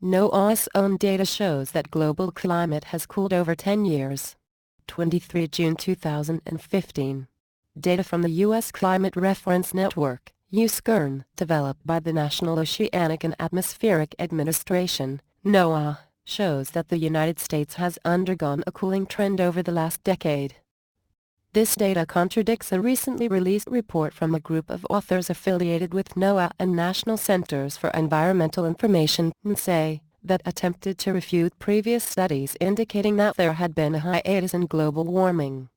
NOAA's own data shows that global climate has cooled over 10 years. 23 June 2015. Data from the U.S. Climate Reference Network, USCRN, developed by the National Oceanic and Atmospheric Administration, NOAA, shows that the United States has undergone a cooling trend over the last decade. This data contradicts a recently released report from a group of authors affiliated with NOAA and National Centers for Environmental Information (NCE) that attempted to refute previous studies indicating that there had been a hiatus in global warming.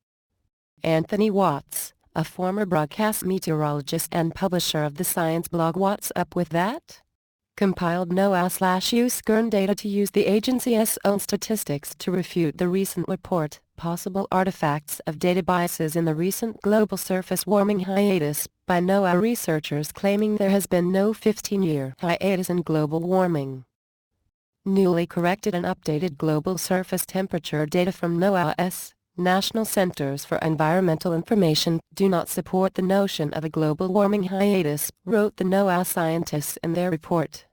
Anthony Watts, a former broadcast meteorologist and publisher of the science blog What's Up With That?, compiled NOAA/USCRN data to use the agency's own statistics to refute the recent report, possible artifacts of data biases in the recent global surface warming hiatus, by NOAA researchers claiming there has been no 15-year hiatus in global warming. Newly corrected and updated global surface temperature data from NOAA's National Centers for Environmental Information do not support the notion of a global warming hiatus, wrote the NOAA scientists in their report.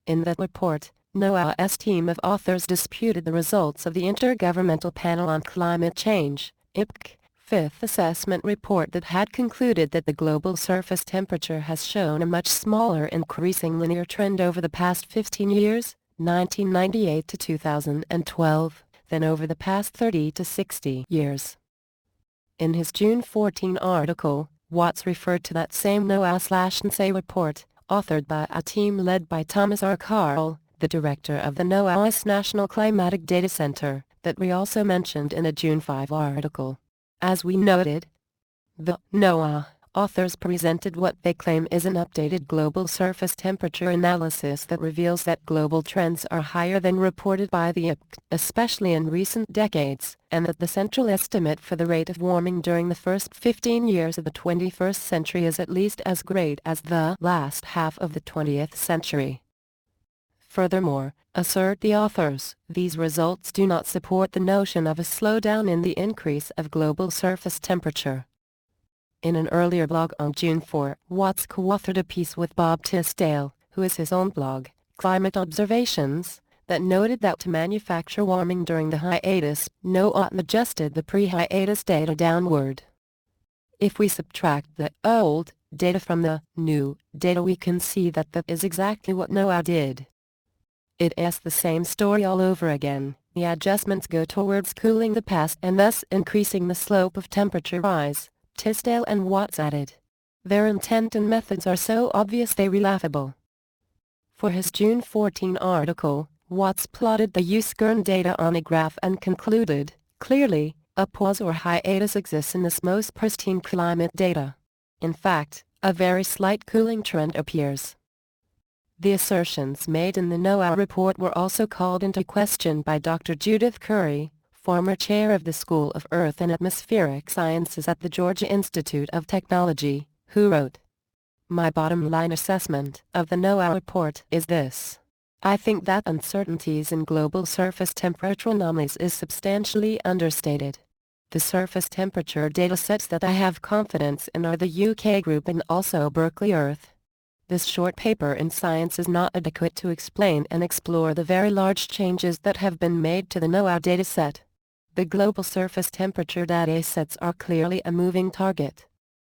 In that report, NOAA's team of authors disputed the results of the Intergovernmental Panel on Climate Change (IPCC) fifth assessment report that had concluded that the global surface temperature has shown a much smaller increasing linear trend over the past 15 years, 1998 to 2012, than over the past 30 to 60 years. In his June 14 article, Watts referred to that same NOAA/NCE report, authored by a team led by Thomas R. Carl, the director of the NOAA's National Climatic Data Center, that we also mentioned in a June 5 article. As we noted, the NOAA authors presented what they claim is an updated global surface temperature analysis that reveals that global trends are higher than reported by the IPCC, especially in recent decades, and that the central estimate for the rate of warming during the first 15 years of the 21st century is at least as great as the last half of the 20th century. Furthermore, assert the authors, these results do not support the notion of a slowdown in the increase of global surface temperature. In an earlier blog on June 4, Watts co-authored a piece with Bob Tisdale, who is his own blog, Climate Observations, that noted that to manufacture warming during the hiatus, NOAA adjusted the pre-hiatus data downward. If we subtract the old data from the new data, we can see that that is exactly what NOAA did. It is the same story all over again. The adjustments go towards cooling the past and thus increasing the slope of temperature rise, Tisdale and Watts added. Their intent and methods are so obvious they are laughable. For his June 14 article, Watts plotted the USCRN data on a graph and concluded, clearly, a pause or hiatus exists in this most pristine climate data. In fact, a very slight cooling trend appears. The assertions made in the NOAA report were also called into question by Dr. Judith Curry, former chair of the School of Earth and Atmospheric Sciences at the Georgia Institute of Technology, who wrote, "My bottom-line assessment of the NOAA report is this. I think that uncertainties in global surface temperature anomalies is substantially understated. The surface temperature data sets that I have confidence in are the UK group and also Berkeley Earth. This short paper in Science is not adequate to explain and explore the very large changes that have been made to the NOAA dataset. The global surface temperature datasets are clearly a moving target.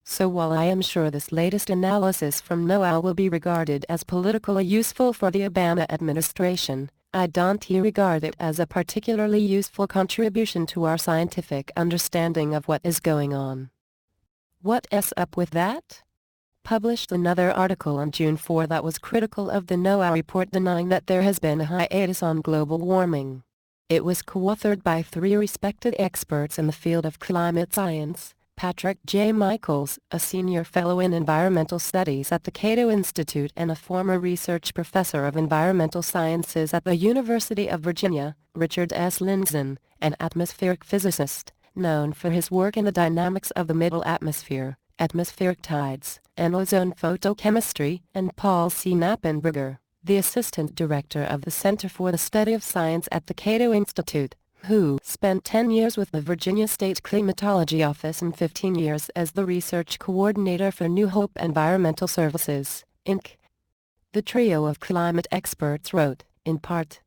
So while I am sure this latest analysis from NOAA will be regarded as politically useful for the Obama administration, I don't regard it as a particularly useful contribution to our scientific understanding of what is going on." What's up with that? Published another article on June 4 that was critical of the NOAA report, denying that there has been a hiatus on global warming. It was co-authored by three respected experts in the field of climate science: Patrick J. Michaels, a senior fellow in environmental studies at the Cato Institute and a former research professor of environmental sciences at the University of Virginia; Richard S. Lindzen, an atmospheric physicist, known for his work in the dynamics of the middle atmosphere, atmospheric tides, and ozone photochemistry; and Paul C. Knappenberger, the assistant director of the Center for the Study of Science at the Cato Institute, who spent 10 years with the Virginia State Climatology Office and 15 years as the research coordinator for New Hope Environmental Services, Inc. The trio of climate experts wrote, in part.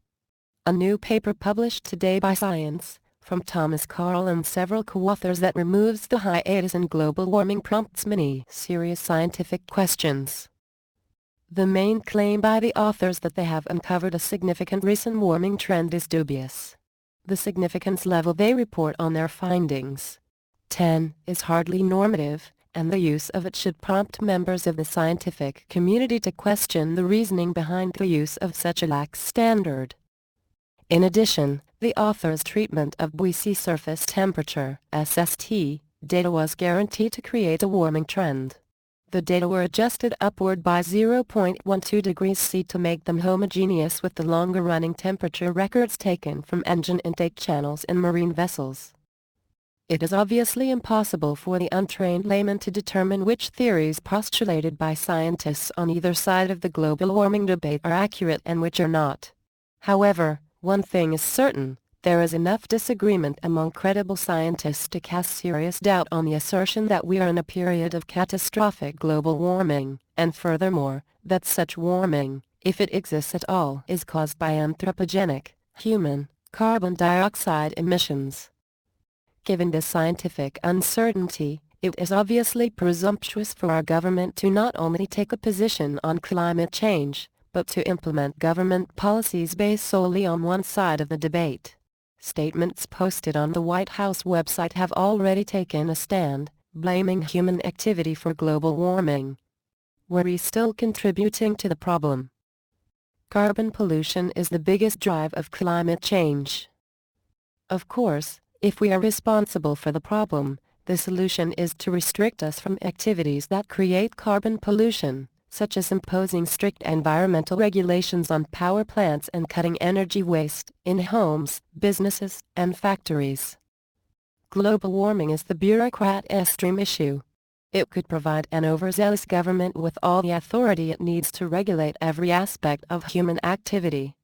A new paper published today by Science, from Thomas Carl and several co-authors, that removes the hiatus in global warming prompts many serious scientific questions. The main claim by the authors that they have uncovered a significant recent warming trend is dubious. The significance level they report on their findings, 10, is hardly normative, and the use of it should prompt members of the scientific community to question the reasoning behind the use of such a lax standard. In addition, the author's treatment of buoy sea surface temperature (SST) data was guaranteed to create a warming trend. The data were adjusted upward by 0.12 degrees C to make them homogeneous with the longer-running temperature records taken from engine intake channels in marine vessels. It is obviously impossible for the untrained layman to determine which theories postulated by scientists on either side of the global warming debate are accurate and which are not. However, one thing is certain: there is enough disagreement among credible scientists to cast serious doubt on the assertion that we are in a period of catastrophic global warming, and furthermore, that such warming, if it exists at all, is caused by anthropogenic, human, carbon dioxide emissions. Given this scientific uncertainty, it is obviously presumptuous for our government to not only take a position on climate change, but to implement government policies based solely on one side of the debate. Statements posted on the White House website have already taken a stand, blaming human activity for global warming. Were we still contributing to the problem? Carbon pollution is the biggest drive of climate change. Of course, if we are responsible for the problem, the solution is to restrict us from activities that create carbon pollution, such as imposing strict environmental regulations on power plants and cutting energy waste in homes, businesses, and factories. Global warming is the bureaucrat's dream issue. It could provide an overzealous government with all the authority it needs to regulate every aspect of human activity.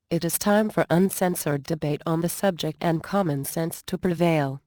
It is time for uncensored debate on the subject and common sense to prevail.